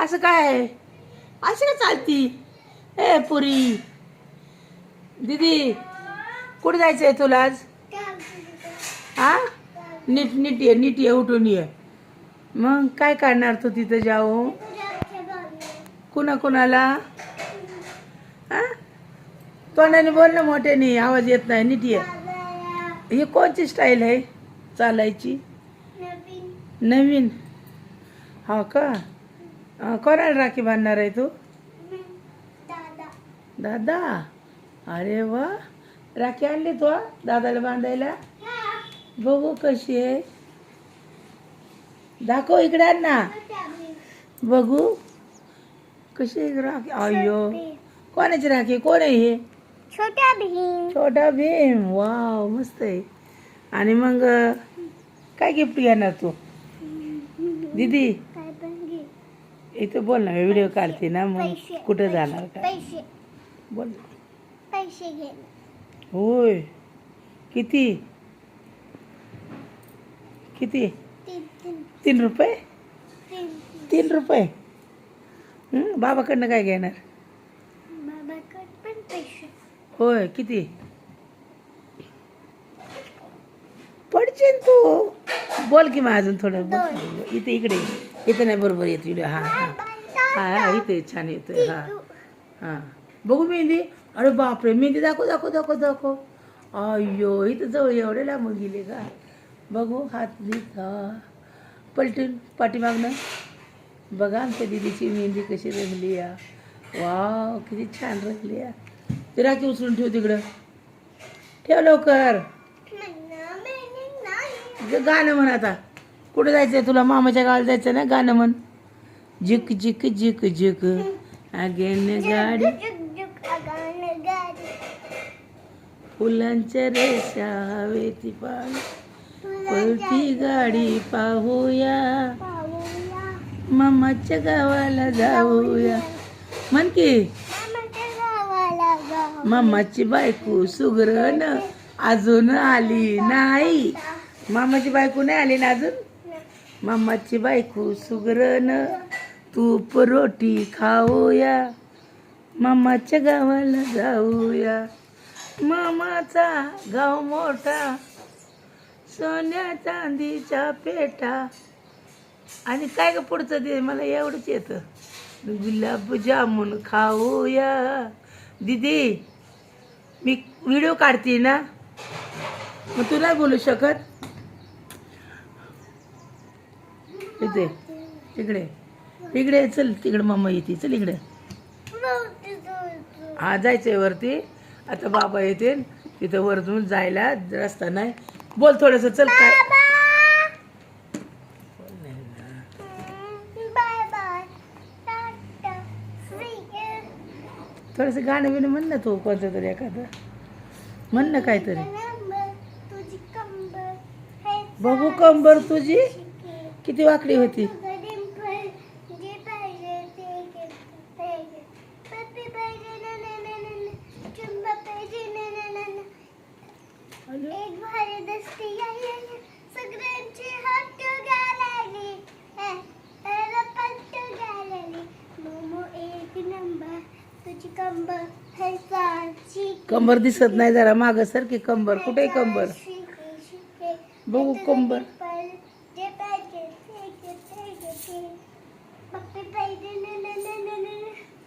असं काय असं काय चालती ए पुरी दीदी कुठे जायचंय तुला आज हा नीट ये उठून ये मग काय काढणार तू तिथं जाऊ कुणाला हा तोंडाने बोल ना मोठ्याने आवाज येत नाही नीट ये ही कोणची स्टाईल आहे चालायची नवीन हा का कोणाला राखी बांधणार आहे तू दादा अरे वा राखी आणली तू दादाला बांधायला बघू कशी आहे दाखव इकडे आण ना बघू कशी आहे राखी अय्यो कोणाची राखी कोण आहे हे छोटा भीम वाव मस्त आहे आणि मग काय गिफ्ट घेणार तू दीदी इथं बोल ना व्हिडिओ काढते ना मग कुठं जाणार का बोल पैसे घे होय किती किती 3 रुपये 3 रुपये बाबाकडनं काय घेणार बाबाकडे पण पैसे होय किती पडशील तू बोल की मग अजून थोडं इथे इकडे इथं नाही बरोबर येत व्हिडिओ हा हा हा इथे छान येतोय हा हा बघू मेहंदी अरे बापरे मेहंदी दाखव अय्यो इथं जवळ एवढे लांब गेले का बघू हात दिसा पलटून पाठीमागनं बघा आमच्या दिदीची मेहंदी कशी रंगली या वाव किती छान रंगली या ते राखी उचलून ठेव तिकडं ठेव लवकर गाणं म्हण आता कुठं जायचंय तुला मामाच्या गावाला जायचं ना गाणं म्हण झिक झिक झिक झिक अगेन गाडी फुलांच्या रेषा हवेती पाणी पळती गाडी पाहूया मामाच्या गावाला जाऊया म्हण की मामाची बायको सुगरण अजून आली नाही मामाची बायको नाही आली ना अजून मामाची बायको सुगरण तूप रोटी खाऊया मामाच्या गावाला जाऊया मामाचा गाव मोठा सोन्या चांदीच्या पेटा आणि काय ग पुढचं ते मला एवढंच येतं गुलाब जामुन खाऊया दीदी मी व्हिडिओ काढते ना मग तू नाही बोलू शकत इथे इकडे चल तिकडे मम्मा येते चल इकडे हा जायचंय वरती आता बाबा येते तिथं वरतून जायला रस्ता नाही बोल थोडस चल काय थोडस गाणं बिणं म्हण ना तू कोणतं तरी एखादं म्हण ना काहीतरी बघू कंबर तुझी किती वाकडी होती कंबर दिसत नाही जरा माग सर की कंबर कुठे कंबर बघू कंबर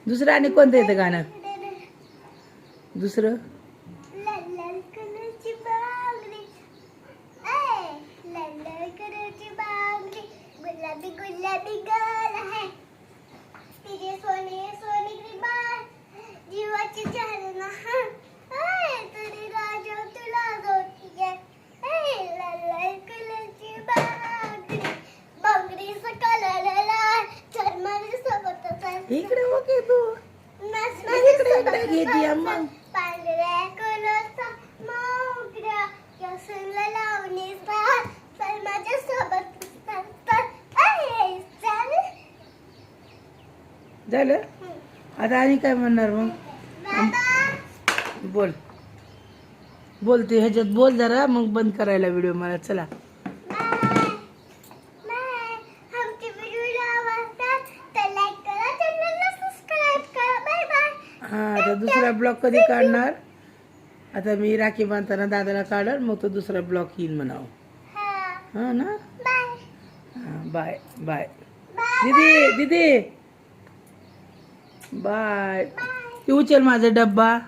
दुसरं आणि कोणतं येतं गाणं दुसरं गुलाबी गाल है तिचे सोने सोने की बाल जीवाची चालना तुझी राजा तुला जोती आहे लाल कलरची बांगडी सकलला चर्माने सोबत इकडे ओके तू इकडे घेती अम्मा पांढऱ्या कलरचा मोगरा केसाला लावणी सलमाच्या सोबत झालं आता आणि काय म्हणणार मग बोलते ह्याच्यात बोल जरा मग बंद करायला व्हिडिओ मला चला आमची व्हिडिओ आवडतात तर लाईक आता दुसरा ब्लॉग कधी काढणार? आता मी राखी बांधताना दादाला काढल, मग तो दुसरा ब्लॉग येईल म्हणावं. हा ना. हा बाय बाय दीदी दीदी बाय. तू उचल माझा डब्बा.